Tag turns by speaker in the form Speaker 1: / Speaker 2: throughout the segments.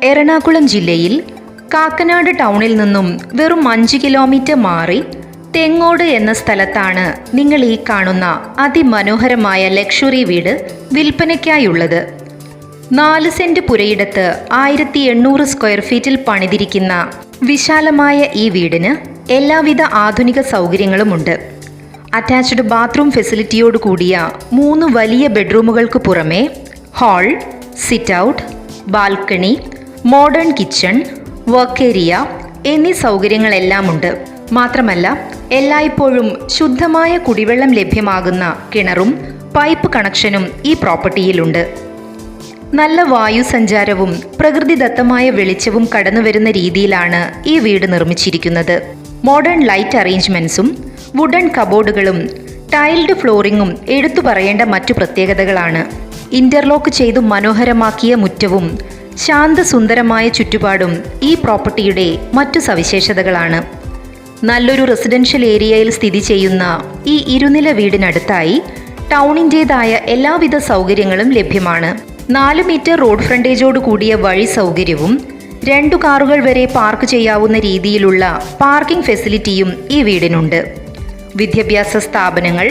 Speaker 1: എറണാകുളം ജില്ലയിൽ കാക്കനാട് ടൗണിൽ നിന്നും വെറും 5 കിലോമീറ്റർ മാറി തെങ്ങോട് എന്ന സ്ഥലത്താണ് നിങ്ങൾ ഈ കാണുന്ന അതിമനോഹരമായ ലക്ഷറി വീട് വിൽപ്പനയ്ക്കായുള്ളത്. 4 സെന്റ് പുരയിടത്ത് 1800 സ്ക്വയർ ഫീറ്റിൽ പണിതിരിക്കുന്ന വിശാലമായ ഈ വീടിന് എല്ലാവിധ ആധുനിക സൗകര്യങ്ങളുമുണ്ട്. അറ്റാച്ച്ഡ് ബാത്റൂം ഫെസിലിറ്റിയോട് കൂടിയ 3 വലിയ ബെഡ്റൂമുകൾക്ക് പുറമെ hall, sit out, balcony, modern kitchen, work area എന്നീ സൗകര്യങ്ങളെല്ലാമുണ്ട്. മാത്രമല്ല എല്ലായ്പ്പോഴും ശുദ്ധമായ കുടിവെള്ളം ലഭ്യമാകുന്ന കിണറും പൈപ്പ് കണക്ഷനും ഈ പ്രോപ്പർട്ടിയിലുണ്ട്. നല്ല വായു സഞ്ചാരവും പ്രകൃതിദത്തമായ വെളിച്ചവും കടന്നുവരുന്ന രീതിയിലാണ് ഈ വീട് നിർമ്മിച്ചിരിക്കുന്നത്. മോഡേൺ ലൈറ്റ് അറേഞ്ച്മെൻറ്റ്സും വുഡൻ കബോർഡുകളും ടൈൽഡ് ഫ്ലോറിങ്ങും എടുത്തു പറയേണ്ട മറ്റു പ്രത്യേകതകളാണ്. ഇന്റർലോക്ക് ചെയ്തു മനോഹരമാക്കിയ മുറ്റവും ശാന്തസുന്ദരമായ ചുറ്റുപാടും ഈ പ്രോപ്പർട്ടിയുടെ മറ്റു സവിശേഷതകളാണ്. നല്ലൊരു റെസിഡൻഷ്യൽ ഏരിയയിൽ സ്ഥിതി ചെയ്യുന്ന ഈ ഇരുനില വീടിനടുത്തായി ടൗണിൻ്റേതായ എല്ലാവിധ സൗകര്യങ്ങളും ലഭ്യമാണ്. 4 മീറ്റർ റോഡ് ഫ്രണ്ടേജോട് കൂടിയ വഴി സൗകര്യവും 2 കാറുകൾ വരെ പാർക്ക് ചെയ്യാവുന്ന രീതിയിലുള്ള പാർക്കിംഗ് ഫെസിലിറ്റിയും ഈ വീടിനുണ്ട്. വിദ്യാഭ്യാസ സ്ഥാപനങ്ങൾ,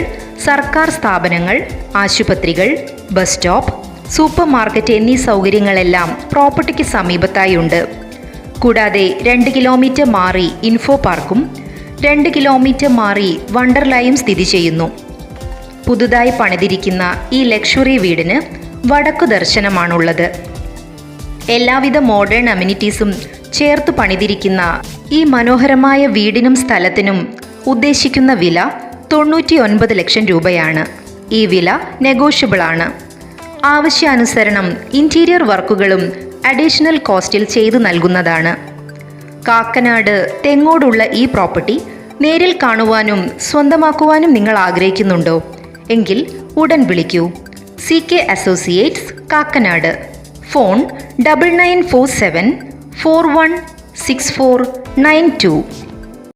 Speaker 1: സർക്കാർ സ്ഥാപനങ്ങൾ, ആശുപത്രികൾ, ബസ് സ്റ്റോപ്പ്, സൂപ്പർ മാർക്കറ്റ് എന്നീ സൗകര്യങ്ങളെല്ലാം പ്രോപ്പർട്ടിക്ക് സമീപത്തായി ഉണ്ട്. കൂടാതെ 2 കിലോമീറ്റർ മാറി ഇൻഫോ പാർക്കും 2 കിലോമീറ്റർ മാറി വണ്ടർലായും സ്ഥിതി ചെയ്യുന്നു. പുതുതായി പണിതിരിക്കുന്ന ഈ ലക്ഷറി വീടിന് വടക്കു ദർശനമാണുള്ളത്. എല്ലാവിധ മോഡേൺ അമ്യൂണിറ്റീസും ചേർത്ത് പണിതിരിക്കുന്ന ഈ മനോഹരമായ വീടിനും സ്ഥലത്തിനും ഉദ്ദേശിക്കുന്ന വില 99 ലക്ഷം രൂപയാണ്. ഈ വില നെഗോഷ്യബിൾ ആണ്. ആവശ്യാനുസരണം ഇന്റീരിയർ വർക്കുകളും അഡീഷണൽ കോസ്റ്റിൽ ചെയ്തു നൽകുന്നതാണ്. കാക്കനാട് തെങ്ങോടുള്ള ഈ പ്രോപ്പർട്ടി നേരിൽ കാണുവാനും സ്വന്തമാക്കുവാനും നിങ്ങൾ ആഗ്രഹിക്കുന്നുണ്ടോ? എങ്കിൽ ഉടൻ വിളിക്കൂ. CK associates, Kakkanad. ഫോൺ 9947 416492.